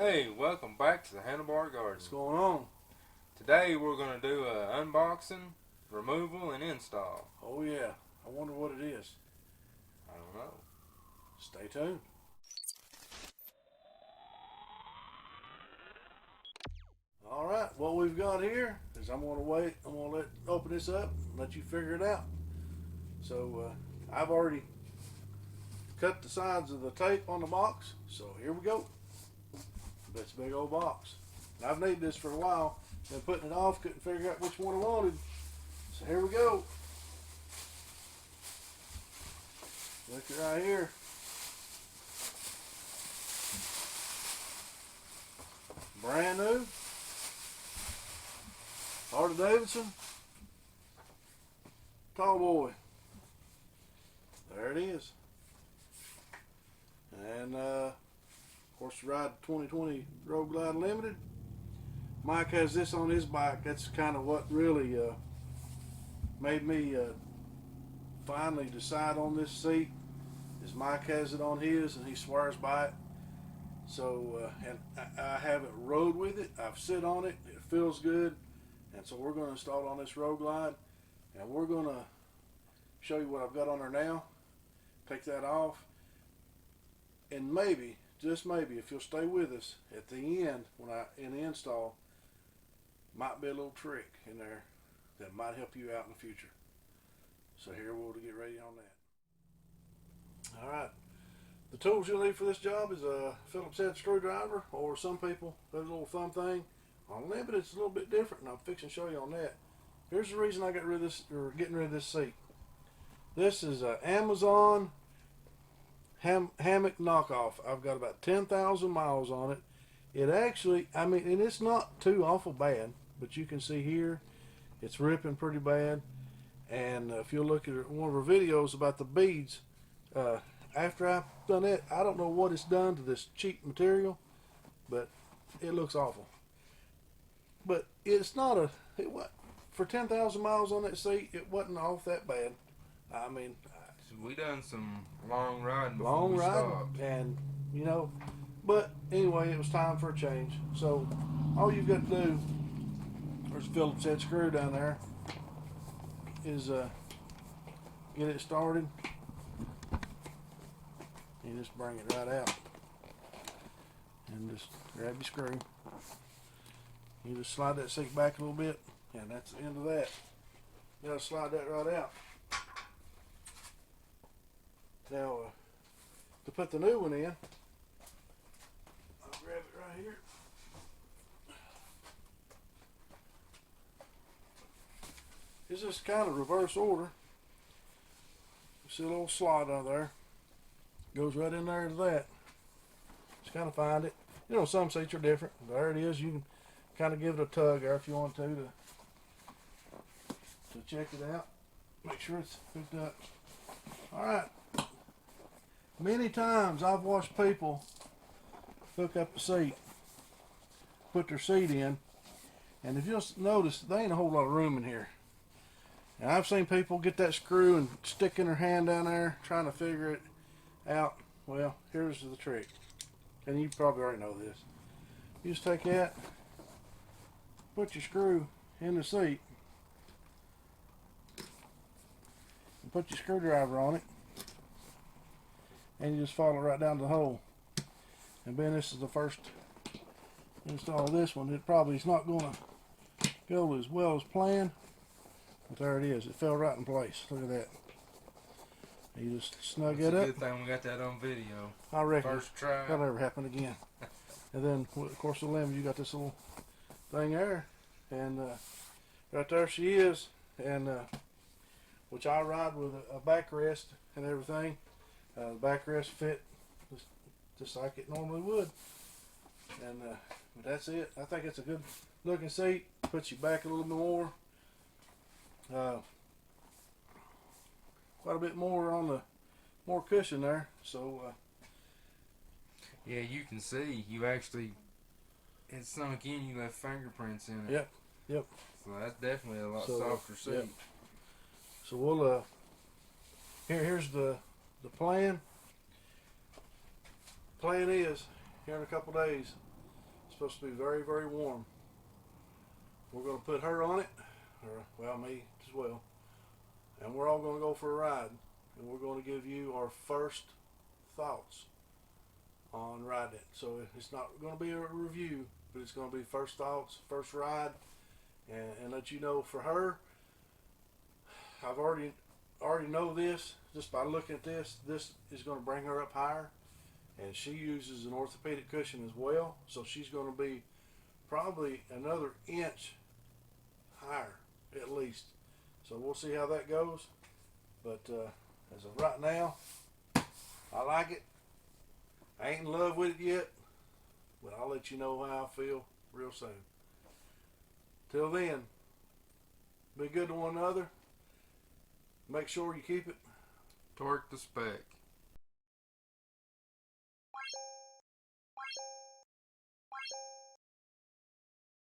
Hey, welcome back to the Handlebar Garden. What's going on? Today we're going to do an unboxing, removal, and install. Oh yeah, I wonder what it is. I don't know. Stay tuned. All right, what we've got here is I'm going to open this up and let you figure it out. So I've already cut the sides of the tape on the box, so here we go. That's a big old box. And I've needed this for a while. Been putting it off, couldn't figure out which one I wanted. So here we go. Look right here. Brand new. Harley-Davidson. Tallboy. There it is. And of course, ride 2020 Road Glide Limited. Mike has this on his bike. That's kind of what really made me finally decide on this seat. Is Mike has it on his, and he swears by it. So, and I haven't rode with it. I've sit on it. It feels good, and so we're going to install it on this Road Glide, and we're going to show you what I've got on there now. Take that off, and maybe, just maybe, if you'll stay with us at the end in the install, might be a little trick in there that might help you out in the future. So here we'll get ready on that. All right, the tools you'll need for this job is a Phillips head screwdriver, or some people have a little thumb thing. On Limited, it's a little bit different, and I'm fixing to show you on that. Here's the reason I got rid of this, or getting rid of this seat. This is an Amazon hammock knockoff. I've got about 10,000 miles on it. It actually, I mean, and it's not too awful bad, but you can see here it's ripping pretty bad. And if you'll look at one of our videos about the beads, after I've done it, I don't know what it's done to this cheap material, but it looks awful. But it's not for 10,000 miles on that seat, it wasn't off that bad. I mean, we done some long riding before we stopped. And you know, but anyway, it was time for a change. So all you've got to do, there's a Phillips head screw down there, is get it started. You just bring it right out and just grab your screw. You just slide that seat back a little bit, and that's the end of that. You gotta slide that right out. Now, to put the new one in, I'll grab it right here. It's just kind of reverse order. You see a little slot out there. Goes right in there to that. Just kind of find it. You know, some seats are different. There it is. You can kind of give it a tug there if you want to check it out. Make sure it's hooked up. All right. Many times I've watched people hook up a seat, put their seat in, and if you'll notice, there ain't a whole lot of room in here. And I've seen people get that screw and stick in their hand down there trying to figure it out. Well, here's the trick, and you probably already know this. You just take that, put your screw in the seat, and put your screwdriver on it, and you just follow right down the hole. And Ben, this is the first install of this one. It probably is not going to go as well as planned, but there it is. It fell right in place. Look at that. You just snug it up. Good thing we got that on video. I reckon. First try. That'll never happen again. And then, of course, the limb, you got this little thing there, and right there she is, and which I ride with a backrest and everything. The backrest fit just like it normally would, and but that's it. I think it's a good looking seat. Puts you back a little bit more, quite a bit more on the more cushion there. So yeah, you can see you actually it sunk in. You left fingerprints in it. Yep. So that's definitely a lot softer seat. Yep. So we'll here's the plan. Plan is here in a couple days supposed to be very, very warm. We're going to put her on it, or well, me as well, and we're all going to go for a ride, and we're going to give you our first thoughts on riding it. So it's not going to be a review, but it's going to be first thoughts, first ride, and let you know. For her, I've already know this just by looking at this. This is going to bring her up higher, and she uses an orthopedic cushion as well, so she's going to be probably another inch higher at least. So we'll see how that goes. But as of right now, I like it. I ain't in love with it yet, but I'll let you know how I feel real soon. Till then, be good to one another. Make sure you keep it Torque the spec.